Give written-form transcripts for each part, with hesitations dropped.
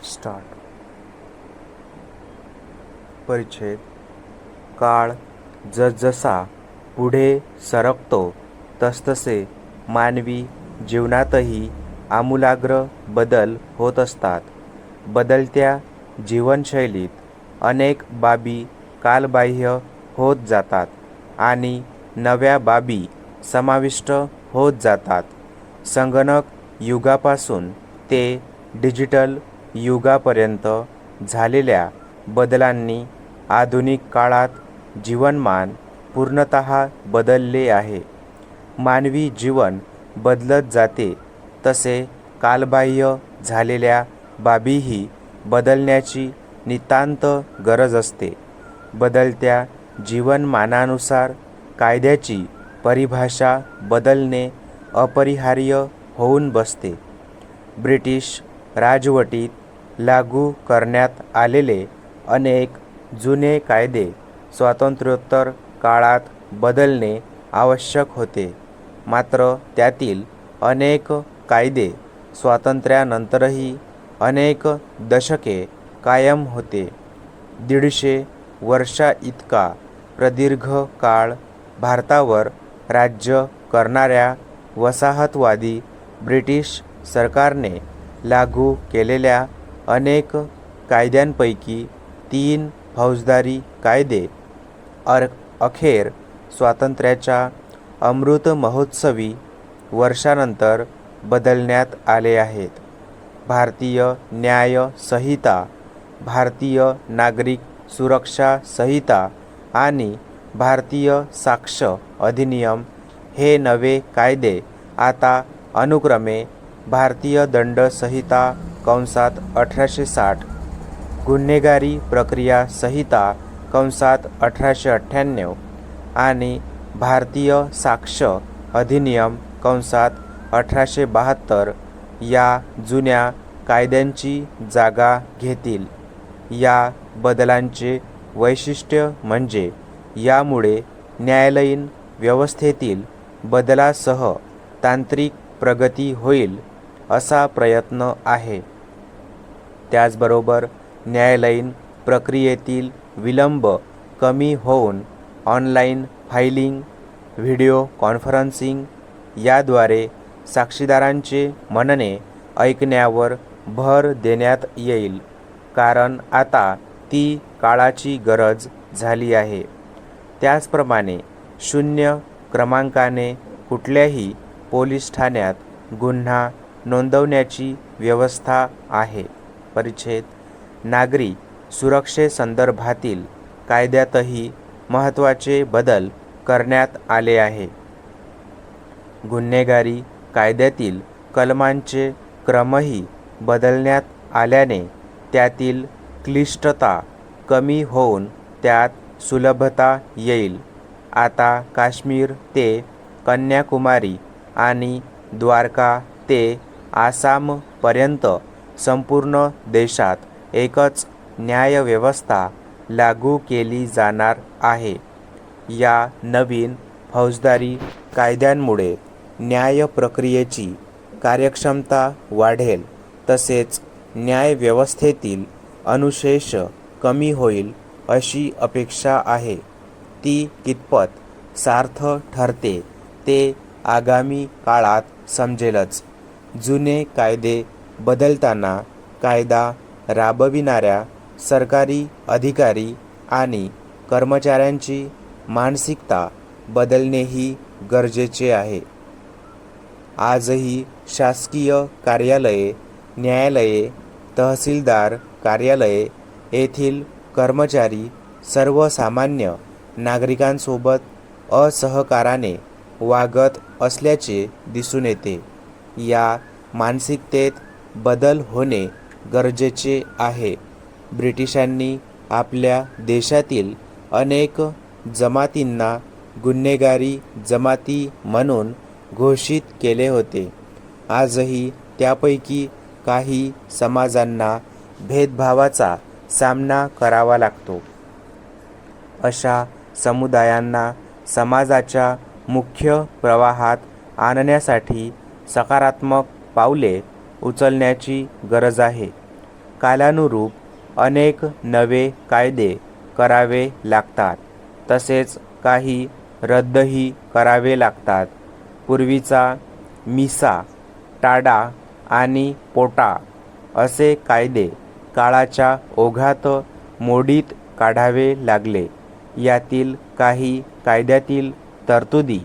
Start. परिच्छेद. काळ जसजसा पुढे सरकतो तसतसे मानवी जीवनातही आमूलाग्र बदल होत असतात. बदलत्या जीवनशैलीत अनेक बाबी कालबाह्य होत जातात आणि नव्या बाबी समाविष्ट होत जातात. संगणक युगापासून ते डिजिटल युगापर्यंत झालेल्या बदलांनी आधुनिक काळात जीवनमान पूर्णतः बदलले आहे. मानवी जीवन बदलत जाते तसे कालबाह्य झालेल्या बाबीही बदलण्याची नितांत गरज असते. बदलत्या जीवनमानानुसार कायद्याची परिभाषा बदलणे अपरिहार्य होऊन बसते. ब्रिटिश राजवटीत लागू करण्यात आलेले अनेक जुने कायदे स्वातंत्र्योत्तर काळात बदलणे आवश्यक होते. मात्र त्यातील अनेक कायदे स्वातंत्र्यानंतरही अनेक दशके कायम होते. 150 वर्षाइतका प्रदीर्घ काळ भारतावर राज्य करणाऱ्या वसाहतवादी ब्रिटिश सरकारने लागू केलेल्या अनेक कायद्यांपैकी 3 फौजदारी कायदे अखेर स्वातंत्र्याच्या अमृत महोत्सवी वर्षानंतर बदलण्यात आले आहेत. भारतीय न्याय संहिता, भारतीय नागरिक सुरक्षा संहिता आणि भारतीय साक्ष अधिनियम हे नवे कायदे आता अनुक्रमे भारतीय दंड संहिता कंसात 1860, गुन्हेगारी प्रक्रिया संहिता कंसात 1898 आणि भारतीय साक्ष अधिनियम कंसात 1872 या जुन्या कायद्यांची जागा घेतील. या बदलांचे वैशिष्ट्य म्हणजे यामुळे न्यायालयीन व्यवस्थेतील बदलासह तांत्रिक प्रगती होईल असा प्रयत्न आहे. त्याचबरोबर न्यायालयीन प्रक्रियेतील विलंब कमी होऊन ऑनलाईन फायलिंग, व्हिडिओ कॉन्फरन्सिंग याद्वारे साक्षीदारांचे म्हणणे ऐकण्यावर भर देण्यात येईल, कारण आता ती काळाची गरज झाली आहे. त्याचप्रमाणे 0 क्रमांकाने कुठल्याही पोलीस ठाण्यात गुन्हा नोंदवण्याची व्यवस्था आहे. परिच्छेद. नागरी सुरक्षेसंदर्भातील कायद्यातही महत्त्वाचे बदल करण्यात आले आहे. गुन्हेगारी कायद्यातील कलमांचे क्रमही बदलण्यात आल्याने त्यातील क्लिष्टता कमी होऊन त्यात सुलभता येईल. आता काश्मीर ते कन्याकुमारी आणि द्वारका ते आसामपर्यंत संपूर्ण देशात एकच न्यायव्यवस्था लागू केली जाणार आहे. या नवीन फौजदारी कायद्यांमुळे न्याय प्रक्रियेची कार्यक्षमता वाढेल तसेच न्यायव्यवस्थेतील अनुशेष कमी होईल अशी अपेक्षा आहे. ती कितपत सार्थ ठरते ते आगामी काळात समजेलच. जुने कायदे बदलताना कायदा राबविणाऱ्या सरकारी अधिकारी आणि कर्मचाऱ्यांची मानसिकता बदलणेही गरजेचे आहे. आजही शासकीय कार्यालये, न्यायालये, तहसीलदार कार्यालये येथील कर्मचारी सर्वसामान्य नागरिकांसोबत असहकाराने वागत असल्याचे दिसून येते. या मानसिकतेत बदल होणे गरजेचे आहे. ब्रिटिशांनी आपल्या देशातील अनेक जमातींना गुन्हेगारी जमाती म्हणून घोषित केले होते. आजही त्यापैकी काही समाजांना भेदभावाचा सामना करावा लागतो. अशा समुदायांना समाजाच्या मुख्य प्रवाहात आणण्यासाठी सकारात्मक पावले उचलण्याची गरज आहे. कालानुरूप अनेक नवे कायदे करावे लागतात. तसेच काही रद्दही करावे लागतात. पूर्वीचा मिसा, टाडा आणि पोटा असे कायदे काळाच्या ओघात मोडीत काढावे लागले. यातील काही कायद्यातील तरतुदी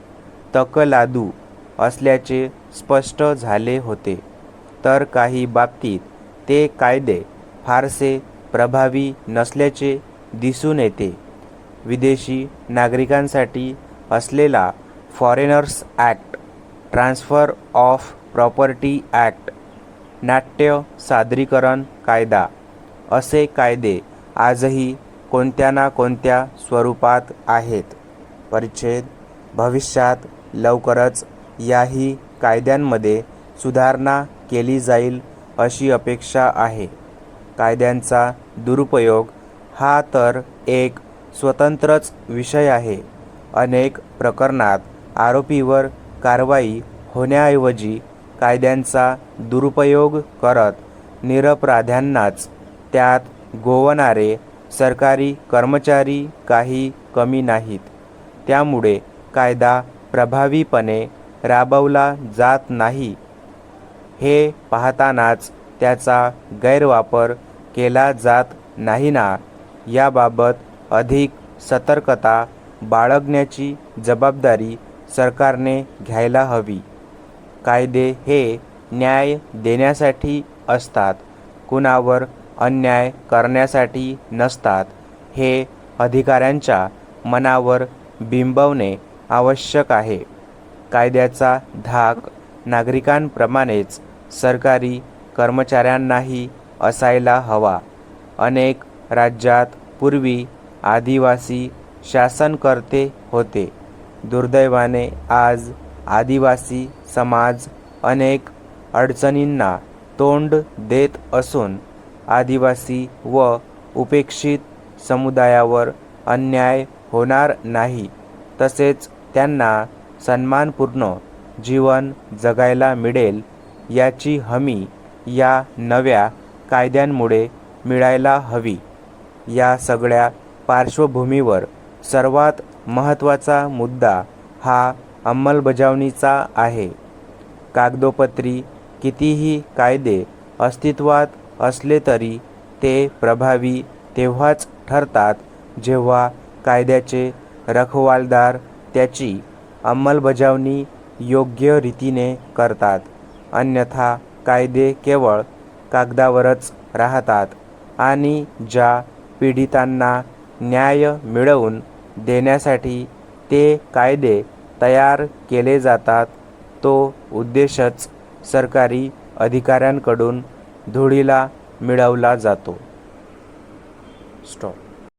तकलादू असल्याचे स्पष्ट झाले होते, तर काही बाबतीत ते कायदे फारसे प्रभावी नसल्याचे दिसून येते. विदेशी नागरिकांसाठी असलेला foreigners act, transfer of property act, नाट्य सादरीकरण कायदा असे कायदे आजही कोणत्या ना कोणत्या स्वरूपात आहेत. परिच्छेद भविष्यात लवकरच याही कायद्यांमध्ये सुधारणा केली जाईल अशी अपेक्षा आहे. कायद्यांचा दुरुपयोग हा तर एक स्वतंत्रच विषय आहे. अनेक प्रकरणात आरोपीवर कारवाई होण्याऐवजी कायद्यांचा दुरुपयोग करत निरपराध्यांनाच त्यात गोवणारे सरकारी कर्मचारी काही कमी नाहीत. त्यामुळे कायदा प्रभावीपणे राबवला जात नाही हे पाहतानाच त्याचा गैरवापर केला जात नाही ना, याबाबत अधिक सतर्कता बाळगण्याची जबाबदारी सरकारने घ्यायला हवी. कायदे हे न्याय देण्यासाठी असतात, कुणावर अन्याय करण्यासाठी नसतात हे अधिकाऱ्यांच्या मनावर बिंबवणे आवश्यक आहे. कायद्याचा धाक नागरिकांप्रमाणेच सरकारी कर्मचाऱ्यांनाही असायला हवा. अनेक राज्यात पूर्वी आदिवासी शासनकर्ते होते. दुर्दैवाने आज आदिवासी समाज अनेक अडचणींना तोंड देत असून आदिवासी व उपेक्षित समुदायावर अन्याय होणार नाही, तसेच त्यांना सन्मानपूर्ण जीवन जगायला मिळेल याची हमी या नव्या कायद्यांमुळे मिळायला हवी. या सगळ्या पार्श्वभूमीवर सर्वात महत्त्वाचा मुद्दा हा अंमलबजावणीचा आहे. कागदोपत्री कितीही कायदे अस्तित्वात असले तरी ते प्रभावी तेव्हाच ठरतात जेव्हा कायद्याचे रखवालदार त्याची अंमलबजावणी योग्य रीतीने करतात. अन्यथा कायदे केवळ कागदावरच राहतात आणि ज्या पीडितांना न्याय मिळवून देण्यासाठी ते कायदे तयार केले जातात, तो उद्देशच सरकारी अधिकाऱ्यांकडून धुळीला मिळवला जातो. स्टॉप.